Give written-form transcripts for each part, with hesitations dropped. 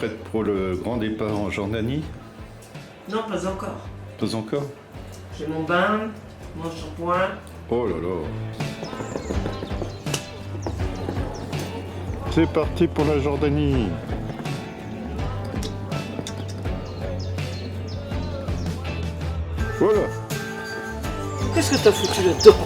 prête pour le grand départ en Jordanie? Non, pas encore. Pas encore? J'ai mon bain, mon shampoing. Oh là là. C'est parti pour la Jordanie. Voilà. Qu'est-ce que t'as foutu là-dedans?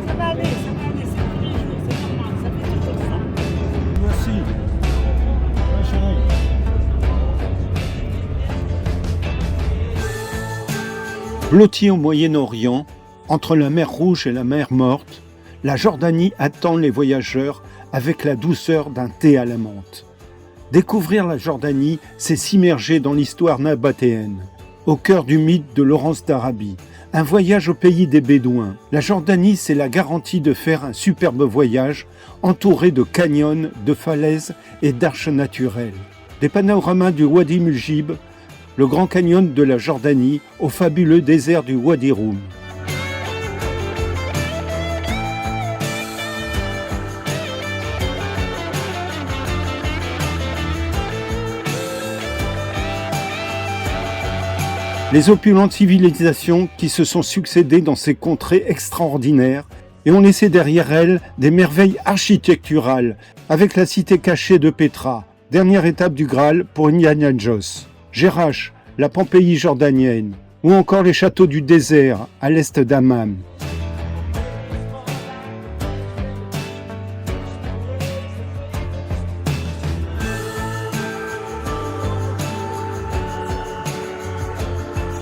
Ça va aller, c'est tous les jours, c'est normal, ça fait toujours ça. Merci. Ouais, chérie. Blottie au Moyen-Orient, entre la mer Rouge et la mer Morte, la Jordanie attend les voyageurs avec la douceur d'un thé à la menthe. Découvrir la Jordanie, c'est s'immerger dans l'histoire nabatéenne, au cœur du mythe de Laurence d'Arabie. Un voyage au pays des Bédouins. La Jordanie, c'est la garantie de faire un superbe voyage entouré de canyons, de falaises et d'arches naturelles. Des panoramas du Wadi Mujib, le grand canyon de la Jordanie, au fabuleux désert du Wadi Rum. Les opulentes civilisations qui se sont succédées dans ces contrées extraordinaires et ont laissé derrière elles des merveilles architecturales, avec la cité cachée de Petra, dernière étape du Graal pour Indiana Jones, Jerash, la Pompéi jordanienne, ou encore les châteaux du désert à l'est d'Amman.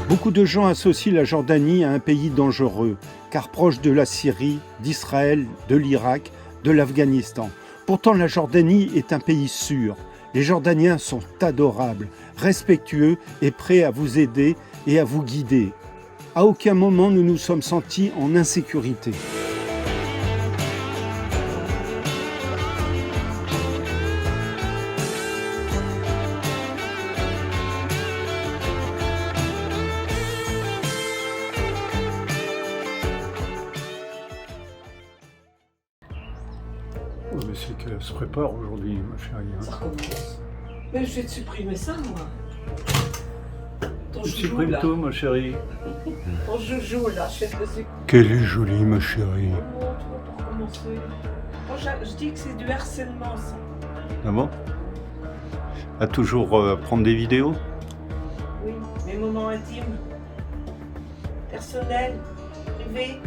Beaucoup de gens associent la Jordanie à un pays dangereux, car proche de la Syrie, d'Israël, de l'Irak, de l'Afghanistan. Pourtant, la Jordanie est un pays sûr. Les Jordaniens sont adorables, respectueux et prêts à vous aider et à vous guider. À aucun moment nous nous sommes sentis en insécurité. Oh, mais c'est qu'elle se prépare aujourd'hui, ma chérie. Ça recommence. Mais je vais te supprimer ça, moi. Ton Tu joujou, supprimes là. tout, ma chérie. Ton joujou, là, je vais te le supprimer. Qu'elle est jolie, ma chérie. Oh, tu vas pas recommencer. Moi, je dis que c'est du harcèlement, ça. Ah bon? À toujours prendre des vidéos? Oui, mes moments intimes, personnels, privés.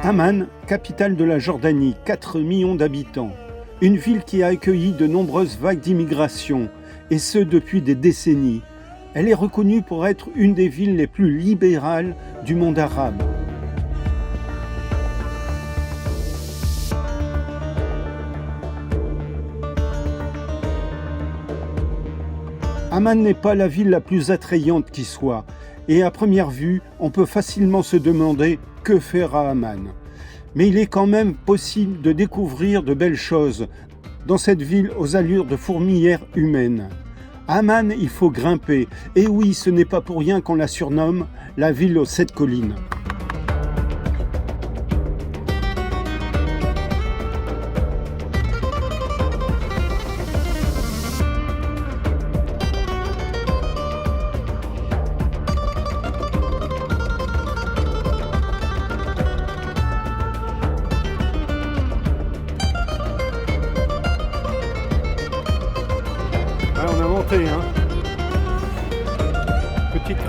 Amman, capitale de la Jordanie, 4 millions d'habitants. Une ville qui a accueilli de nombreuses vagues d'immigration, et ce depuis des décennies. Elle est reconnue pour être une des villes les plus libérales du monde arabe. Amman n'est pas la ville la plus attrayante qui soit, et à première vue, on peut facilement se demander que faire à Amman. Mais il est quand même possible de découvrir de belles choses dans cette ville aux allures de fourmilière humaine. À Amman, il faut grimper, et oui, ce n'est pas pour rien qu'on la surnomme la ville aux 7 collines.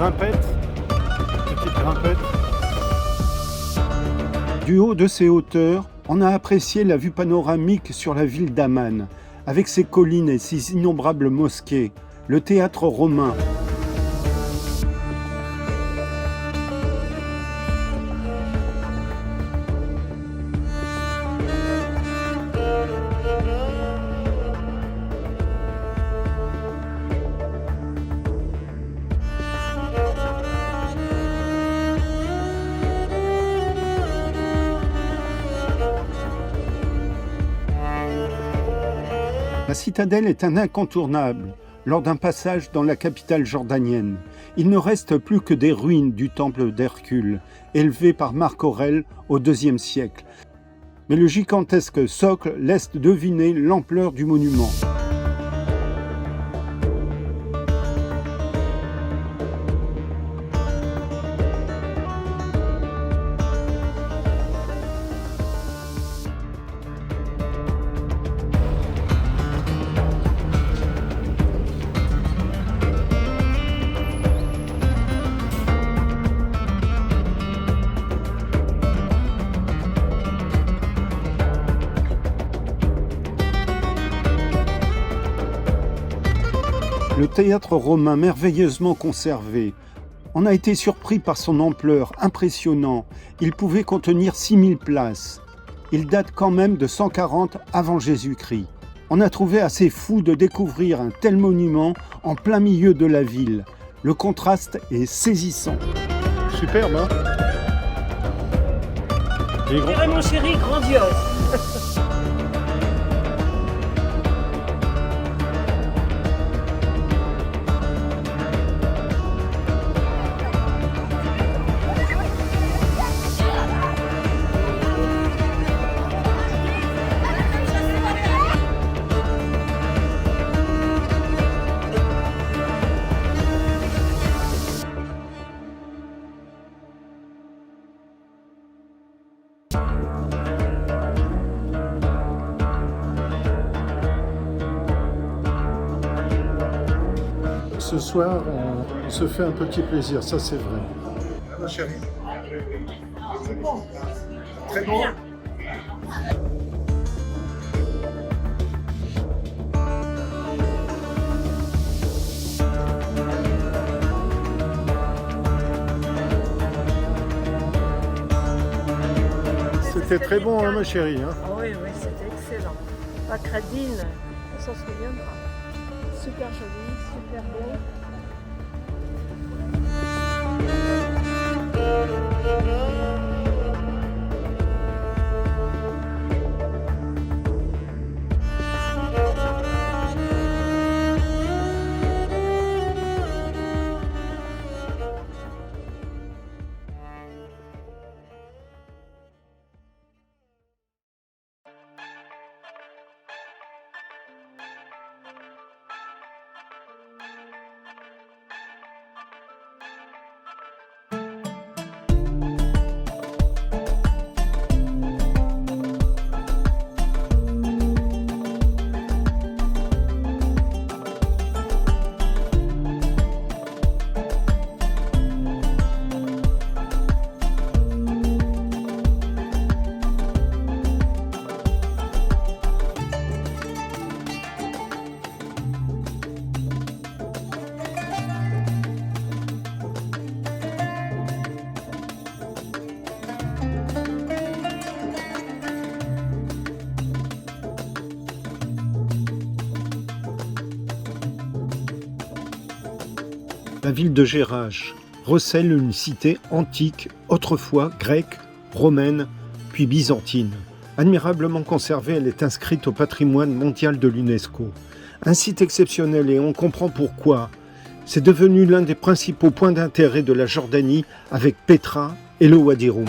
grimpette. Petite grimpette. Du haut de ces hauteurs, on a apprécié la vue panoramique sur la ville d'Amman, avec ses collines et ses innombrables mosquées, le théâtre romain. La citadelle est un incontournable lors d'un passage dans la capitale jordanienne. Il ne reste plus que des ruines du temple d'Hercule, élevé par Marc Aurèle au IIe siècle. Mais le gigantesque socle laisse deviner l'ampleur du monument. Le théâtre romain merveilleusement conservé. On a été surpris par son ampleur, impressionnant. Il pouvait contenir 6000 places. Il date quand même de 140 avant Jésus-Christ. On a trouvé assez fou de découvrir un tel monument en plein milieu de la ville. Le contraste est saisissant. Superbe, hein? Je dirais, mon chéri, grandiose. Ce soir, on se fait un petit plaisir, ça c'est vrai. Ma chérie. C'est bon. Très bon. C'était très bon, hein, ma chérie. Hein. Ah oui, oui, c'était excellent. La Cradine, on s'en souviendra. Super joli, super beau. La ville de Jerash recèle une cité antique, autrefois grecque, romaine, puis byzantine. Admirablement conservée, elle est inscrite au patrimoine mondial de l'UNESCO. Un site exceptionnel et on comprend pourquoi. C'est devenu l'un des principaux points d'intérêt de la Jordanie avec Petra et le Wadi Rum.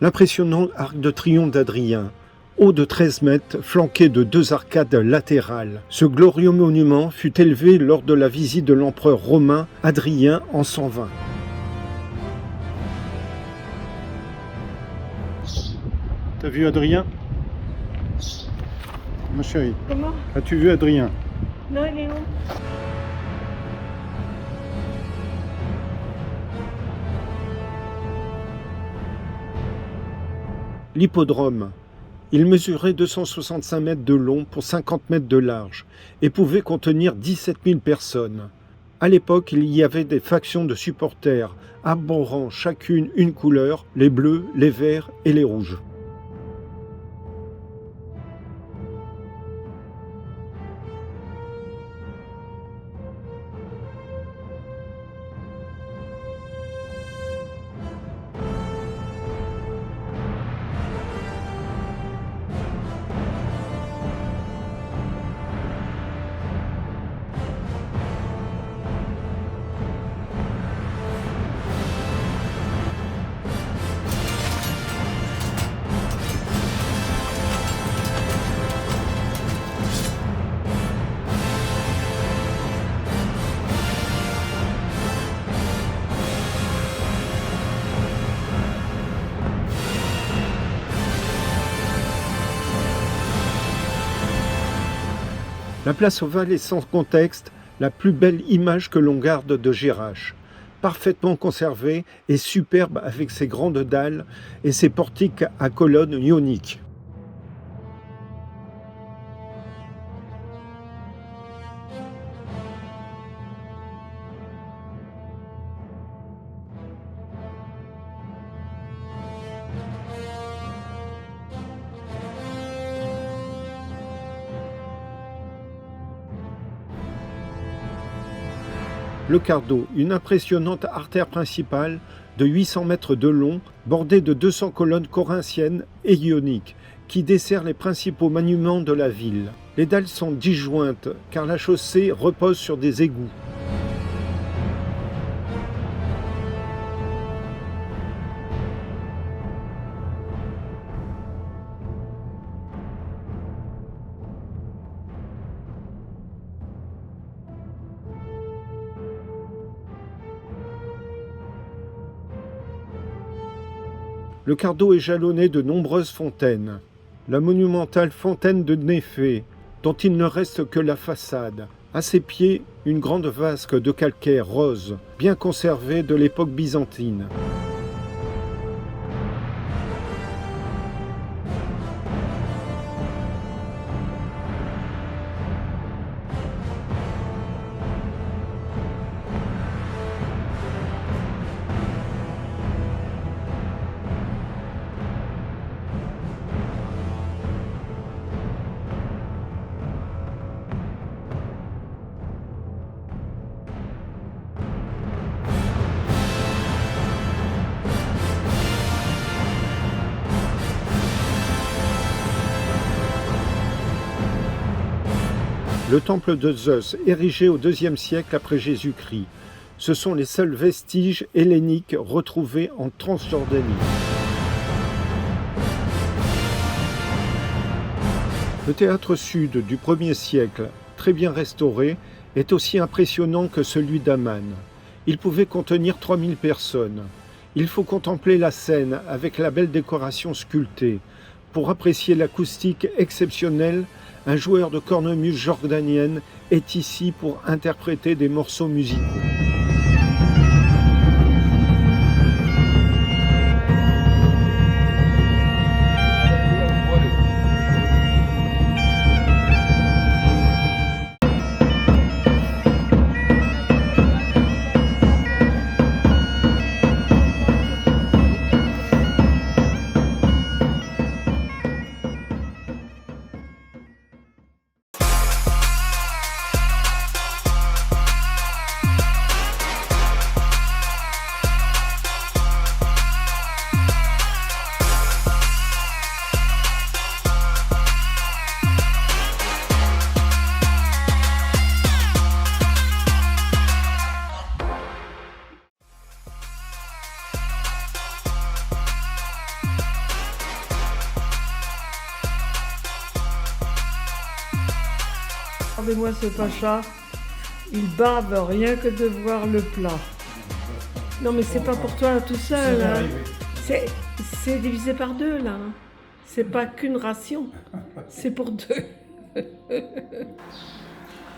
L'impressionnant arc de triomphe d'Adrien, haut de 13 mètres, flanqué de 2 arcades latérales. Ce glorieux monument fut élevé lors de la visite de l'empereur romain Hadrien en 120. T'as vu Adrien? Ma chérie, Comment? as-tu vu Adrien? Non, il est où? L'hippodrome. Il mesurait 265 mètres de long pour 50 mètres de large et pouvait contenir 17 000 personnes. À l'époque, il y avait des factions de supporters, arborant chacune une couleur, les bleus, les verts et les rouges. La place ovale est sans contexte la plus belle image que l'on garde de Jerash. Parfaitement conservée et superbe avec ses grandes dalles et ses portiques à colonnes ioniques. Le Cardo, une impressionnante artère principale de 800 mètres de long, bordée de 200 colonnes corinthiennes et ioniques, qui dessert les principaux monuments de la ville. Les dalles sont disjointes, car la chaussée repose sur des égouts. Le Cardo est jalonné de nombreuses fontaines. La monumentale fontaine de Néphée, dont il ne reste que la façade. À ses pieds, une grande vasque de calcaire rose, bien conservée de l'époque byzantine. Le temple de Zeus, érigé au IIe siècle après Jésus-Christ. Ce sont les seuls vestiges helléniques retrouvés en Transjordanie. Le théâtre sud du 1er siècle, très bien restauré, est aussi impressionnant que celui d'Aman. Il pouvait contenir 3000 personnes. Il faut contempler la scène avec la belle décoration sculptée. Pour apprécier l'acoustique exceptionnelle, un joueur de cornemuse jordanienne est ici pour interpréter des morceaux musicaux. regardez-moi ce pacha. Il bave rien que de voir le plat. Non mais c'est pas pour toi tout seul. Hein. C'est divisé par deux là. Hein. C'est pas qu'une ration. C'est pour deux.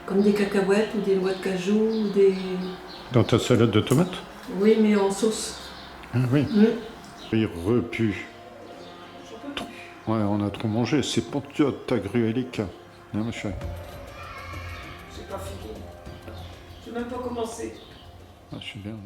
Comme des cacahuètes ou des noix de cajou ou des... Dans ta salade de tomates? Oui, mais en sauce. Ah oui. Mmh. Il repue. Ouais, on a trop mangé. C'est pour toi ta gruelica. Non, ma chérie. J'ai pas fini. J'ai même pas commencé. Ah, je suis bien. Ouais.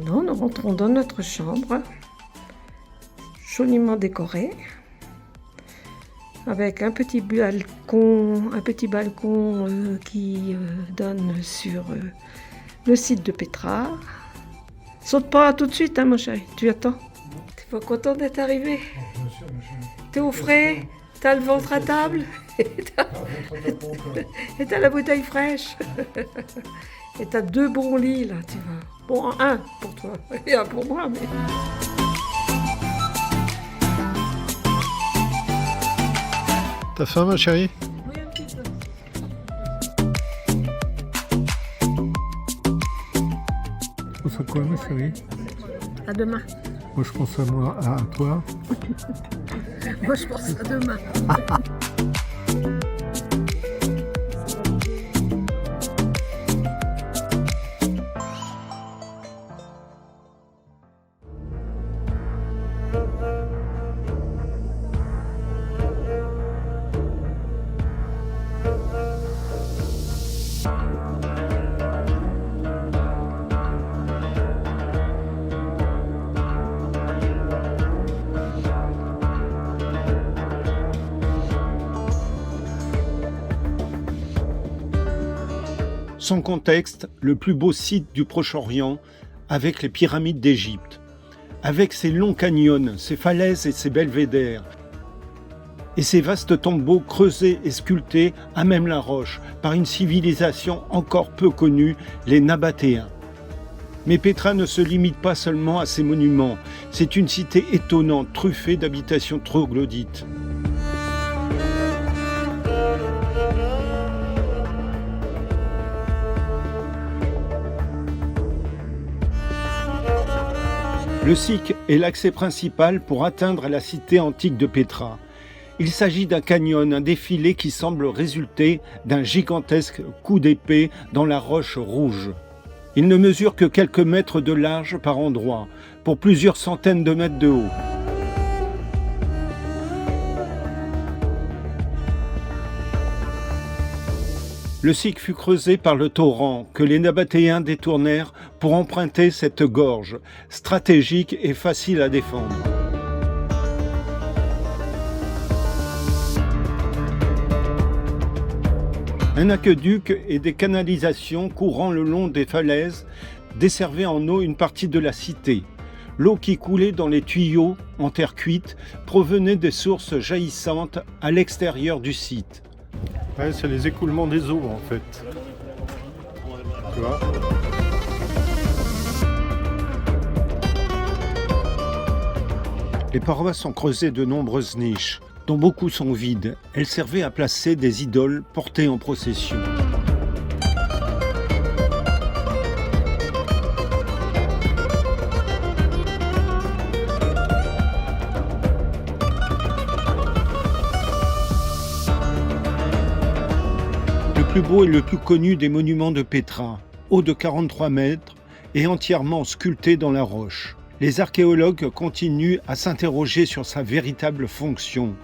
Nous rentrons dans notre chambre, joliment décorée, avec un petit balcon qui donne sur le site de Petra. Saute pas tout de suite, hein, mon chéri, tu attends. T'es pas content d'être arrivé? T'es au frais, t'as le ventre à table, et t'as la bouteille fraîche. Et t'as 2 bons lits là, tu vois. Bon, un pour toi et un pour moi, mais... T'as faim, ma chérie? Oui, un petit peu. Tu penses à quoi, ma chérie? À demain. Moi, je pense à moi, à toi. Moi, je pense à demain. Son contexte, le plus beau site du Proche-Orient, avec les pyramides d'Égypte, avec ses longs canyons, ses falaises et ses belvédères, et ces vastes tombeaux creusés et sculptés à même la roche par une civilisation encore peu connue, les Nabatéens. Mais Petra ne se limite pas seulement à ces monuments, c'est une cité étonnante, truffée d'habitations troglodytes. Le Sikh est l'accès principal pour atteindre la cité antique de Petra. Il s'agit d'un canyon, un défilé qui semble résulter d'un gigantesque coup d'épée dans la roche rouge. Il ne mesure que quelques mètres de large par endroits, pour plusieurs centaines de mètres de haut. Le site fut creusé par le torrent que les Nabatéens détournèrent pour emprunter cette gorge, stratégique et facile à défendre. Un aqueduc et des canalisations courant le long des falaises desservaient en eau une partie de la cité. L'eau qui coulait dans les tuyaux en terre cuite provenait des sources jaillissantes à l'extérieur du site. Ouais, c'est les écoulements des eaux en fait. Tu vois ? Les paroisses ont creusé de nombreuses niches, dont beaucoup sont vides. Elles servaient à placer des idoles portées en procession. Le plus beau et le plus connu des monuments de Pétra, haut de 43 mètres et entièrement sculpté dans la roche. Les archéologues continuent à s'interroger sur sa véritable fonction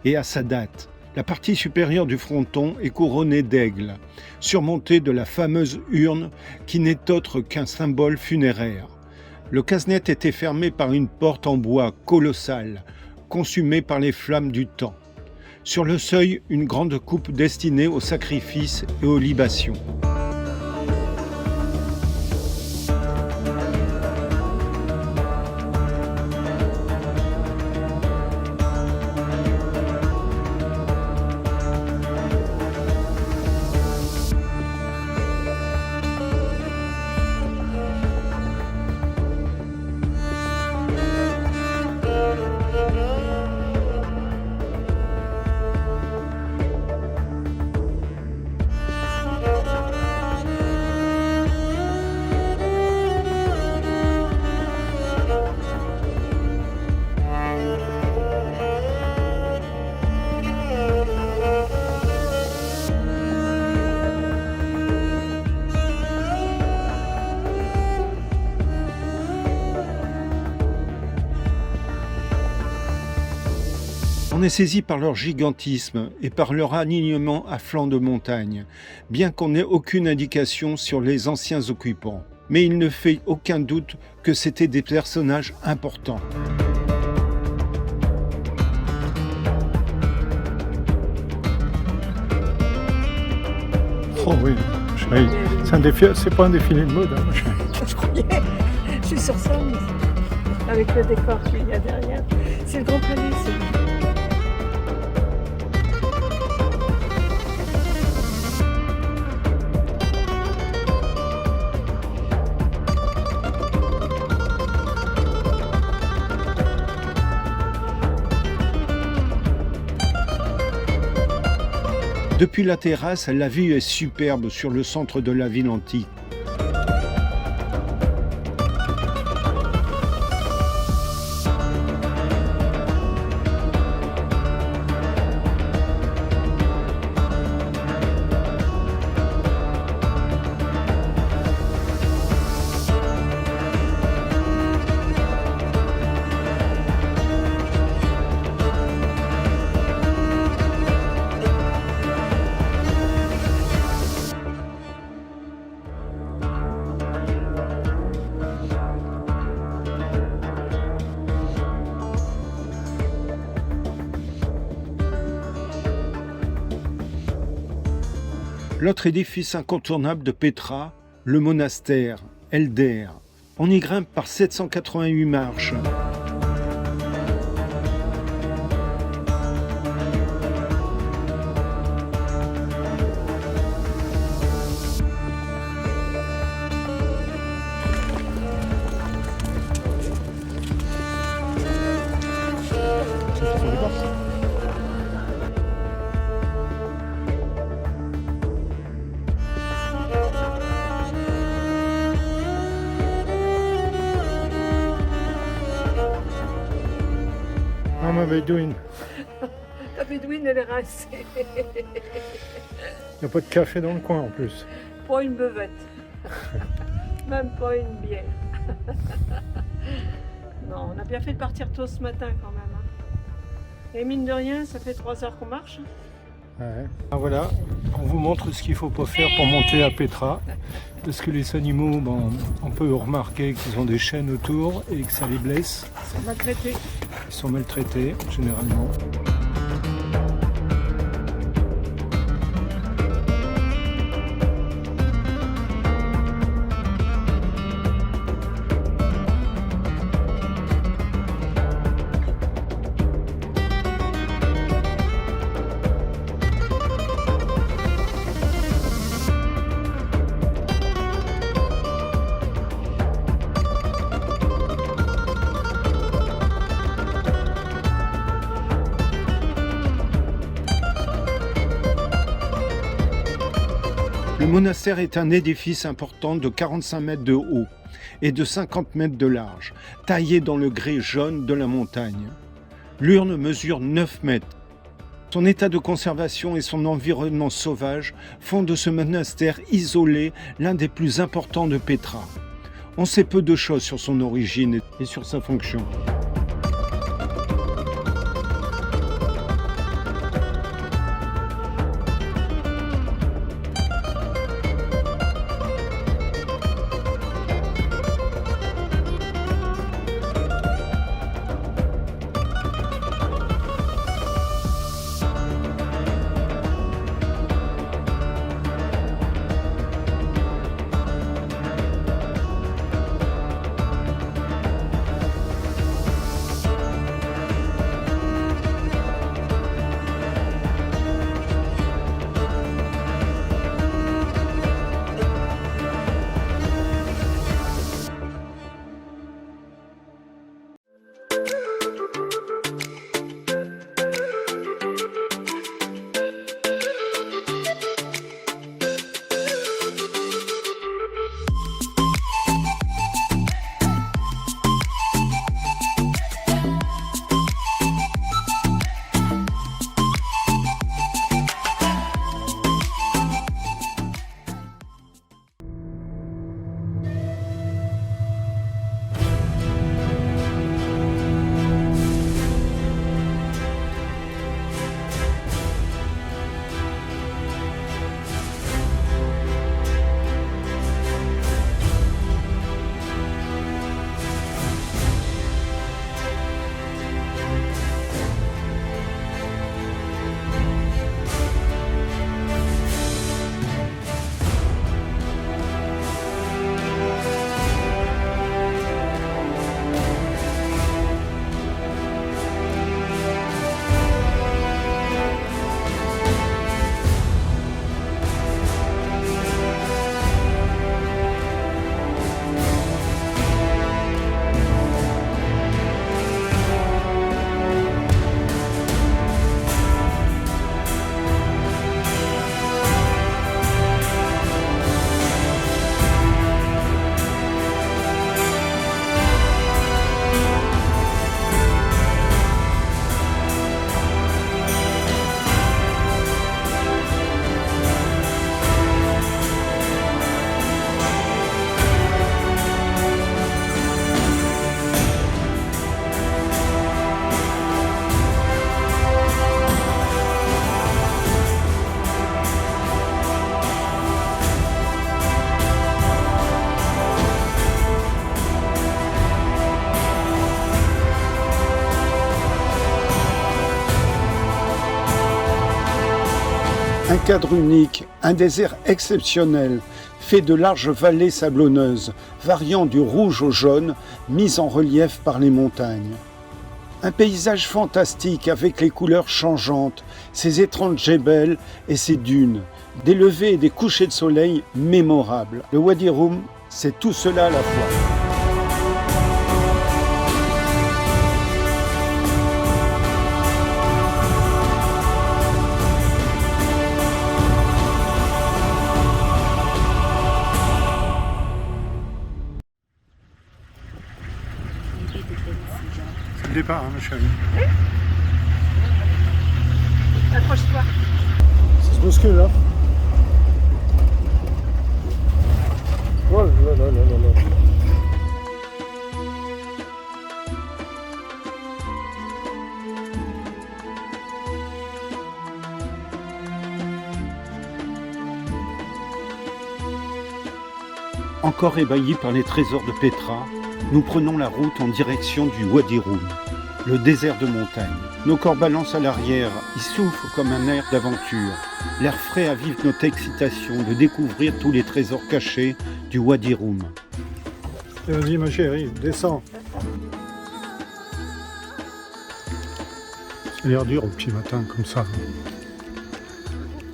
et à sa date. La partie supérieure du fronton est couronnée d'aigles, surmontée de la fameuse urne qui n'est autre qu'un symbole funéraire. Le casse-net était fermé par une porte en bois colossale, consumée par les flammes du temps. Sur le seuil, une grande coupe destinée aux sacrifices et aux libations. On est saisi par leur gigantisme et par leur alignement à flanc de montagne, bien qu'on n'ait aucune indication sur les anciens occupants. Mais il ne fait aucun doute que c'étaient des personnages importants. Oh oui, c'est pas un défilé de mode. Hein. Je croyais, je suis sur scène, avec le décor qu'il y a derrière. C'est le Grand Palais, c'est... Depuis la terrasse, la vue est superbe sur le centre de la ville antique. L'autre édifice incontournable de Pétra, le monastère, Elder. On y grimpe par 788 marches. Ah, ma bédouine. La bédouine, elle est rincée. Il n'y a pas de café dans le coin en plus. Pas une buvette. Même pas une bière. Non, on a bien fait de partir tôt ce matin quand même. Hein. Et mine de rien, ça fait 3 heures qu'on marche. Ouais. Ah, voilà, on vous montre ce qu'il ne faut pas faire pour monter à Petra. Parce que les animaux, bon, on peut remarquer qu'ils ont des chaînes autour et que ça les blesse. Ils sont maltraités. Ils sont maltraités, généralement. Le monastère est un édifice important de 45 mètres de haut et de 50 mètres de large, taillé dans le grès jaune de la montagne. L'urne mesure 9 mètres. Son état de conservation et son environnement sauvage font de ce monastère isolé l'un des plus importants de Petra. On sait peu de choses sur son origine et sur sa fonction. Un cadre unique, un désert exceptionnel, fait de larges vallées sablonneuses, variant du rouge au jaune, mises en relief par les montagnes. Un paysage fantastique avec les couleurs changeantes, ses étranges djebels et ses dunes, des levées et des couchers de soleil mémorables. Le Wadi Rum, c'est tout cela à la fois. C'est le départ, hein, ma chérie. Accroche-toi. Ça se bouscule, hein. Oh là là là là là. Encore ébahis par les trésors de Petra, nous prenons la route en direction du Wadi Rum, le désert de montagne. Nos corps balancent à l'arrière, ils soufflent comme un air d'aventure. L'air frais avive notre excitation de découvrir tous les trésors cachés du Wadi Rum. Vas-y ma chérie, descends. Ça a l'air dur au petit matin comme ça.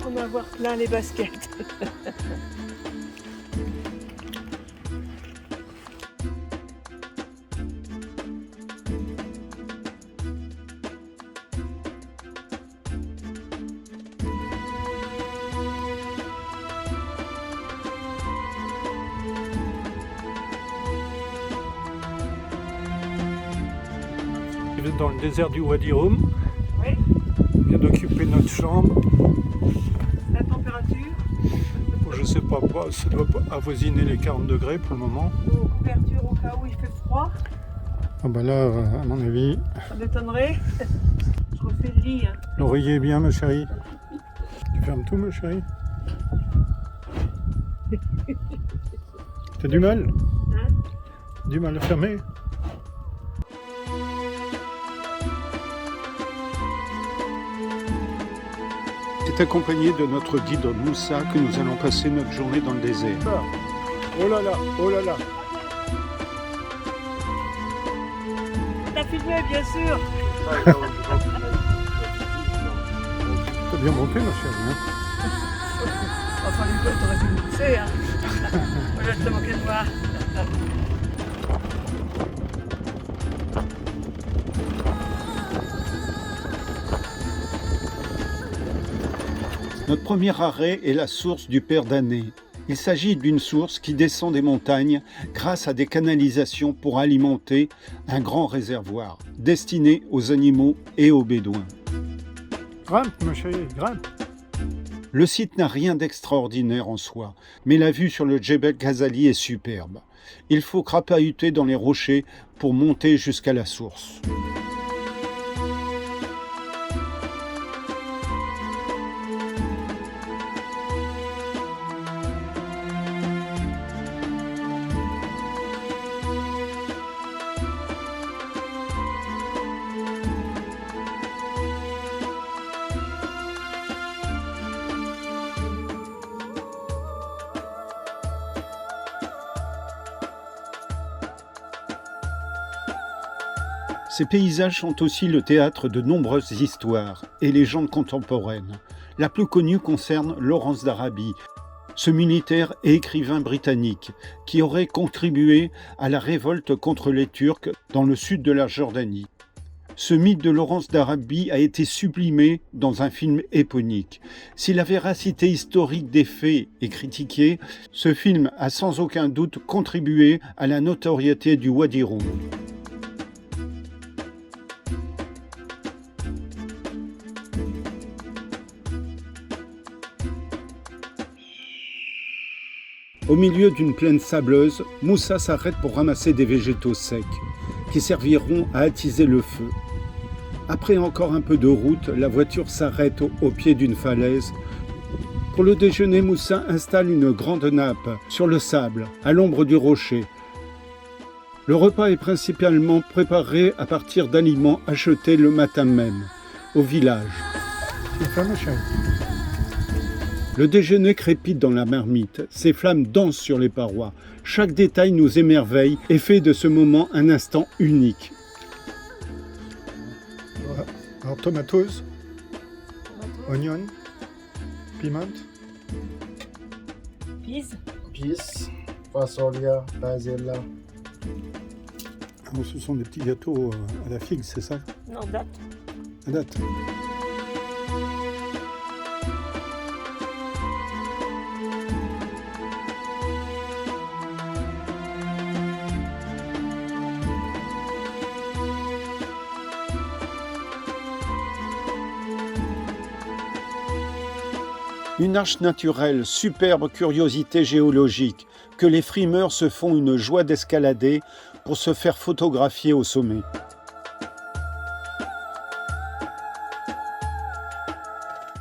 On va avoir plein les baskets. Dans le désert du Wadi Rum. Oui. On vient d'occuper notre chambre. La température, Bon, je sais pas, ça doit avoisiner les 40 degrés pour le moment. aux couvertures au cas où il fait froid, Ah bah là, à mon avis, ça m'étonnerait. Je refais le lit. Hein. l'oreiller est bien ma chérie. Tu fermes tout ma chérie. T'as du mal? Hein? Du mal à fermer? C'est accompagné de notre guide Moussa que nous allons passer notre journée dans le désert. Oh là là, oh là là. T'as filmé, bien sûr. T'as bien monté ma chérie. Hein? Enfin, du coup, t'aurais pu me pousser. Hein. Moi, je te manquais de voir. Notre premier arrêt est la source du Père Dané. Il s'agit d'une source qui descend des montagnes grâce à des canalisations pour alimenter un grand réservoir destiné aux animaux et aux bédouins. Grimpe ma chérie, grimpe. Le site n'a rien d'extraordinaire en soi, mais la vue sur le Djebel Ghazali est superbe. Il faut crapahuter dans les rochers pour monter jusqu'à la source. Ces paysages sont aussi le théâtre de nombreuses histoires et légendes contemporaines. La plus connue concerne Laurence d'Arabie, ce militaire et écrivain britannique qui aurait contribué à la révolte contre les Turcs dans le sud de la Jordanie. Ce mythe de Laurence d'Arabie a été sublimé dans un film éponyque. Si la véracité historique des faits est critiquée, ce film a sans aucun doute contribué à la notoriété du Wadi Rum. Au milieu d'une plaine sableuse, Moussa s'arrête pour ramasser des végétaux secs, qui serviront à attiser le feu. Après encore un peu de route, la voiture s'arrête au pied d'une falaise. Pour le déjeuner, Moussa installe une grande nappe sur le sable, à l'ombre du rocher. Le repas est principalement préparé à partir d'aliments achetés le matin même, au village. C'est ça ma chérie. Le déjeuner crépite dans la marmite, ses flammes dansent sur les parois. Chaque détail nous émerveille et fait de ce moment un instant unique. Voilà. Alors tomatoes, oignon, piment. Pise. Peace, fasolia, basilla. Oh, ce sont des petits gâteaux à la figue, c'est ça? Non, date. À date. Une arche naturelle, superbe curiosité géologique, que les frimeurs se font une joie d'escalader pour se faire photographier au sommet.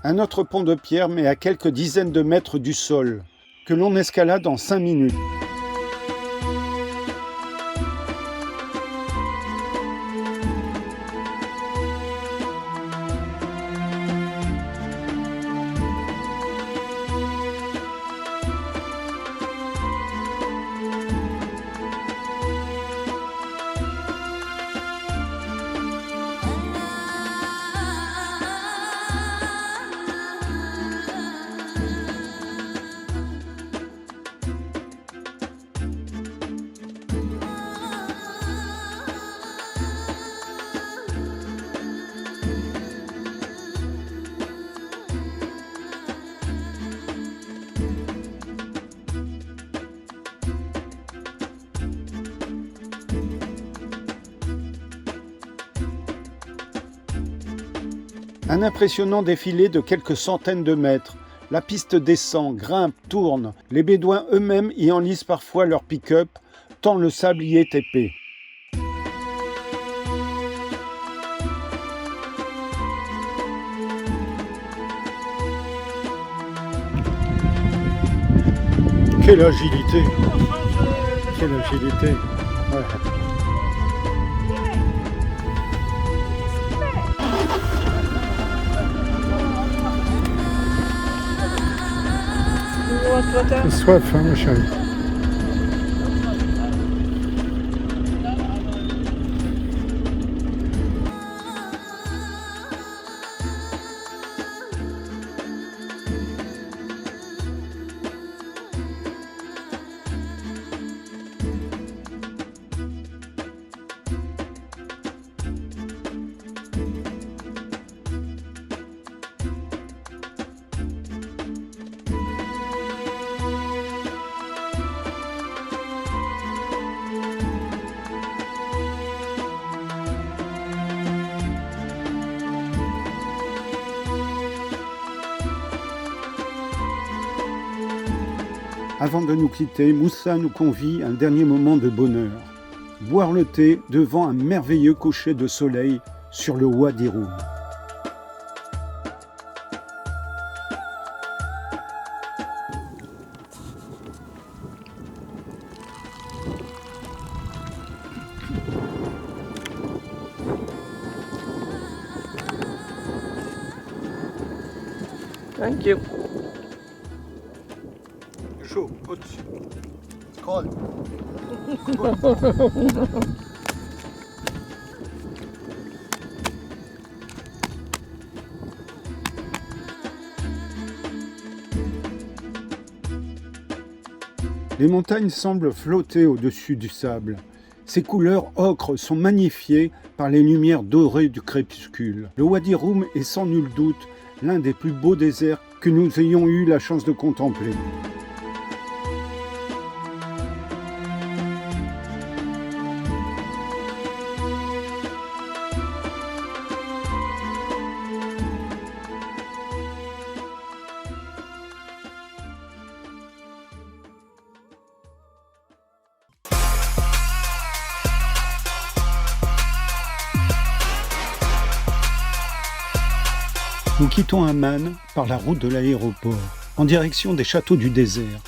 Un autre pont de pierre, mais à quelques dizaines de mètres du sol, que l'on escalade en 5 minutes. Un impressionnant défilé de quelques centaines de mètres. La piste descend, grimpe, tourne. Les Bédouins eux-mêmes y enlisent parfois leur pick-up, tant le sable y est épais. Quelle agilité! Quelle agilité! Ouais. J'ai soif, hein, ma chérie. Avant de nous quitter, Moussa nous convie à un dernier moment de bonheur. Boire le thé devant un merveilleux coucher de soleil sur le Wadi Rum. Thank you. Chaud, au-dessus. Cold. Les montagnes semblent flotter au-dessus du sable. Ces couleurs ocres sont magnifiées par les lumières dorées du crépuscule. Le Wadi Rum est sans nul doute l'un des plus beaux déserts que nous ayons eu la chance de contempler. Nous quittons Amman par la route de l'aéroport, en direction des châteaux du désert.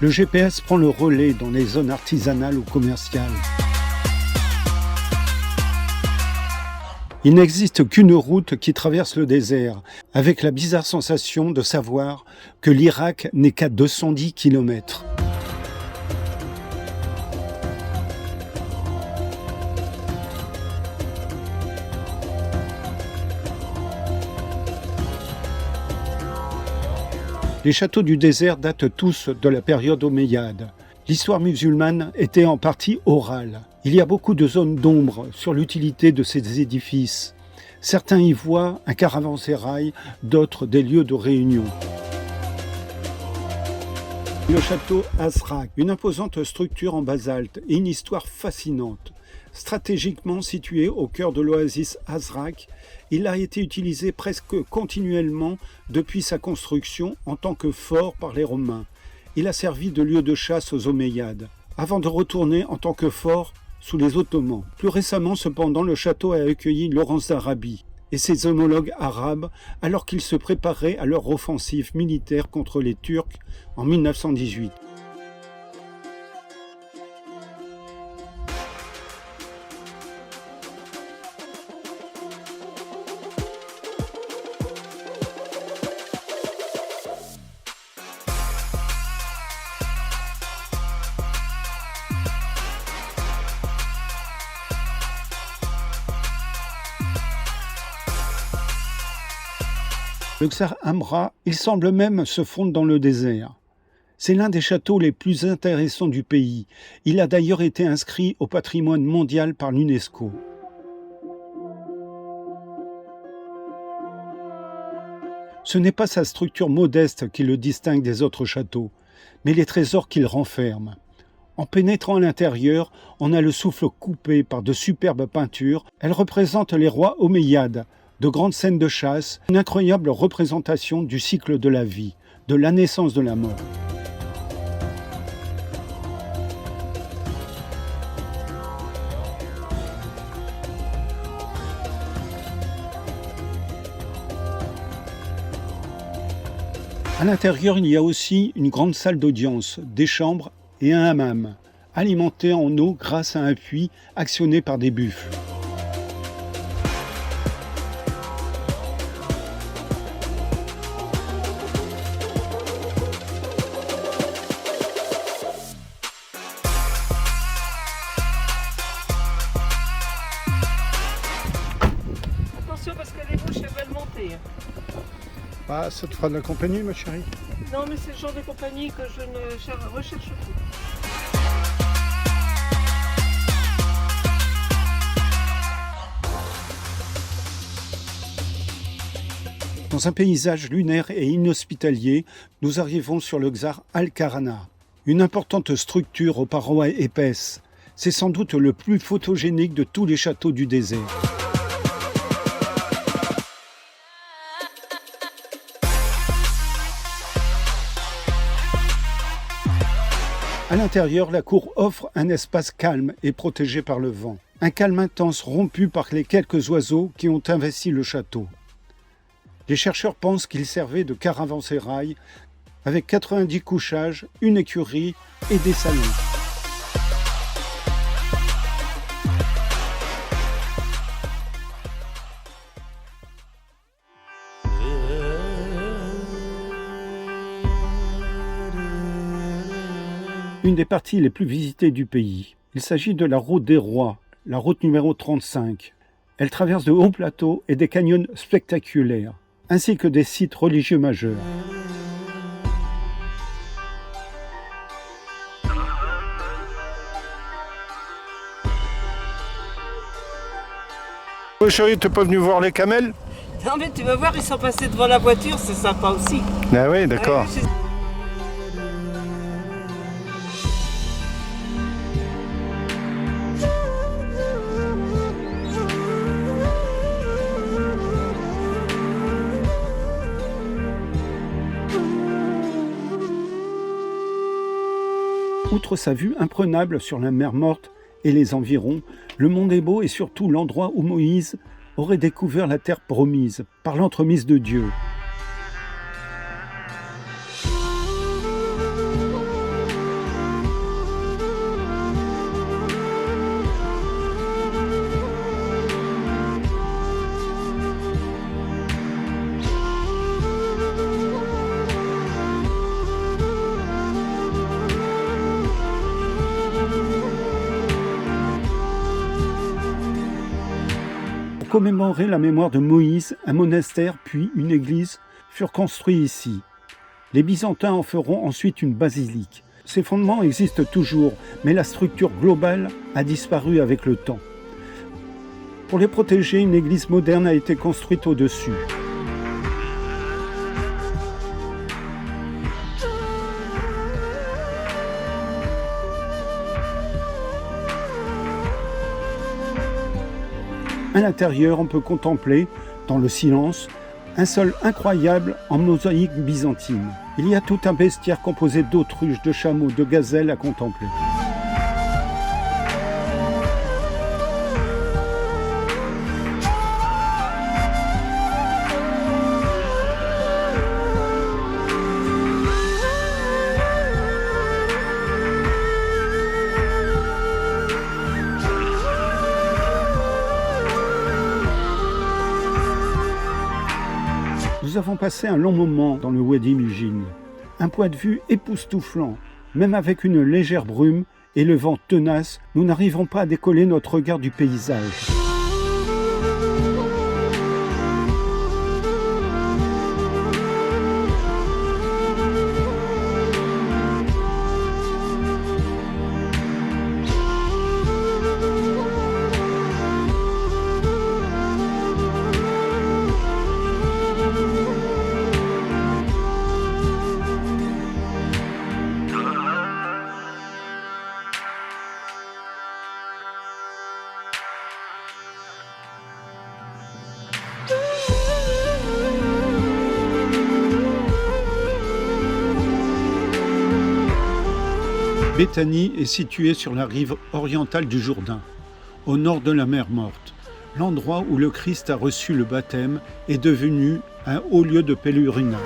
Le GPS prend le relais dans les zones artisanales ou commerciales. Il n'existe qu'une route qui traverse le désert, avec la bizarre sensation de savoir que l'Irak n'est qu'à 210 km. Les châteaux du désert datent tous de la période omeyyade. L'histoire musulmane était en partie orale. Il y a beaucoup de zones d'ombre sur l'utilité de ces édifices. Certains y voient un caravansérail, d'autres des lieux de réunion. Le château Azraq, une imposante structure en basalte et une histoire fascinante. Stratégiquement situé au cœur de l'oasis Azraq, il a été utilisé presque continuellement depuis sa construction en tant que fort par les Romains. Il a servi de lieu de chasse aux Omeyyades, avant de retourner en tant que fort sous les Ottomans. Plus récemment, cependant, le château a accueilli Laurence d'Arabie et ses homologues arabes alors qu'ils se préparaient à leur offensive militaire contre les Turcs en 1918. Le Ksar Amra, il semble même se fondre dans le désert. C'est l'un des châteaux les plus intéressants du pays. Il a d'ailleurs été inscrit au patrimoine mondial par l'UNESCO. Ce n'est pas sa structure modeste qui le distingue des autres châteaux, mais les trésors qu'il renferme. En pénétrant à l'intérieur, on a le souffle coupé par de superbes peintures. Elles représentent les rois omeyyades, de grandes scènes de chasse, une incroyable représentation du cycle de la vie, de la naissance de la mort. À l'intérieur, il y a aussi une grande salle d'audience, des chambres et un hammam, alimenté en eau grâce à un puits actionné par des buffles. Attention parce que les mouches elles veulent monter. Ah, ça te fera de la compagnie, ma chérie. Non mais c'est le genre de compagnie que je ne recherche plus. Dans un paysage lunaire et inhospitalier, nous arrivons sur le Xar Al-Karana, une importante structure aux parois épaisses. C'est sans doute le plus photogénique de tous les châteaux du désert. À l'intérieur, la cour offre un espace calme et protégé par le vent. Un calme intense rompu par les quelques oiseaux qui ont investi le château. Les chercheurs pensent qu'il servait de caravansérail avec 90 couchages, une écurie et des salons. Une des parties les plus visitées du pays. Il s'agit de la route des rois, la route numéro 35. Elle traverse de hauts plateaux et des canyons spectaculaires, ainsi que des sites religieux majeurs. Oh chérie, t'es pas venu voir les camels? Non mais tu vas voir, ils sont passés devant la voiture, c'est sympa aussi. Ah oui, d'accord. Ouais, Outre sa vue imprenable sur la mer Morte et les environs, le Mont Nebo est surtout l'endroit où Moïse aurait découvert la terre promise par l'entremise de Dieu. Pour commémorer la mémoire de Moïse, un monastère puis une église furent construits ici. Les Byzantins en feront ensuite une basilique. Ces fondements existent toujours, mais la structure globale a disparu avec le temps. Pour les protéger, une église moderne a été construite au-dessus. À l'intérieur, on peut contempler, dans le silence, un sol incroyable en mosaïque byzantine. Il y a tout un bestiaire composé d'autruches, de chameaux, de gazelles à contempler. Nous avons passé un long moment dans le Wadi Mujin. Un point de vue époustouflant. Même avec une légère brume et le vent tenace, nous n'arrivons pas à décoller notre regard du paysage. Béthanie est située sur la rive orientale du Jourdain, au nord de la mer Morte. L'endroit où le Christ a reçu le baptême est devenu un haut lieu de pèlerinage.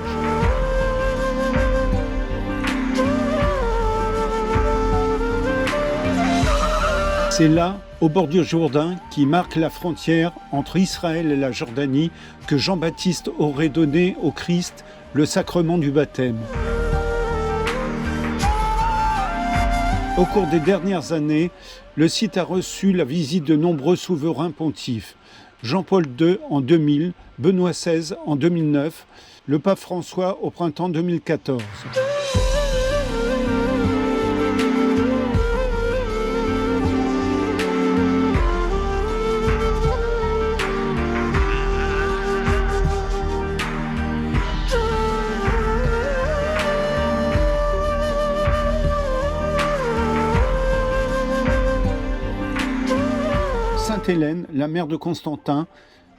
C'est là, au bord du Jourdain, qui marque la frontière entre Israël et la Jordanie, que Jean-Baptiste aurait donné au Christ le sacrement du baptême. Au cours des dernières années, le site a reçu la visite de nombreux souverains pontifes. Jean-Paul II en 2000, Benoît XVI en 2009, le pape François au printemps 2014. Sainte Hélène, la mère de Constantin,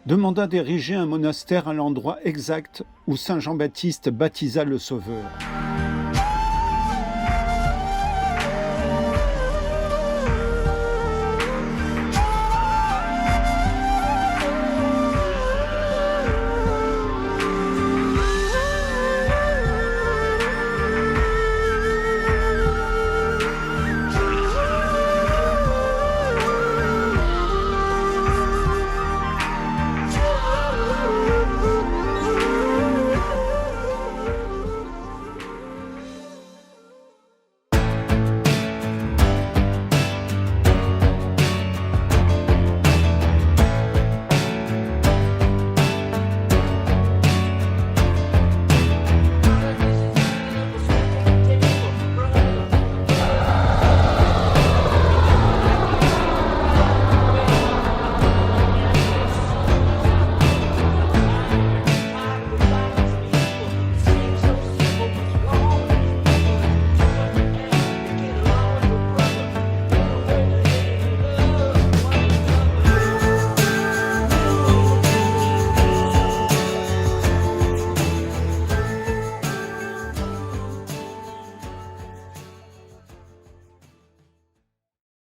demanda d'ériger un monastère à l'endroit exact où Saint Jean-Baptiste baptisa le Sauveur.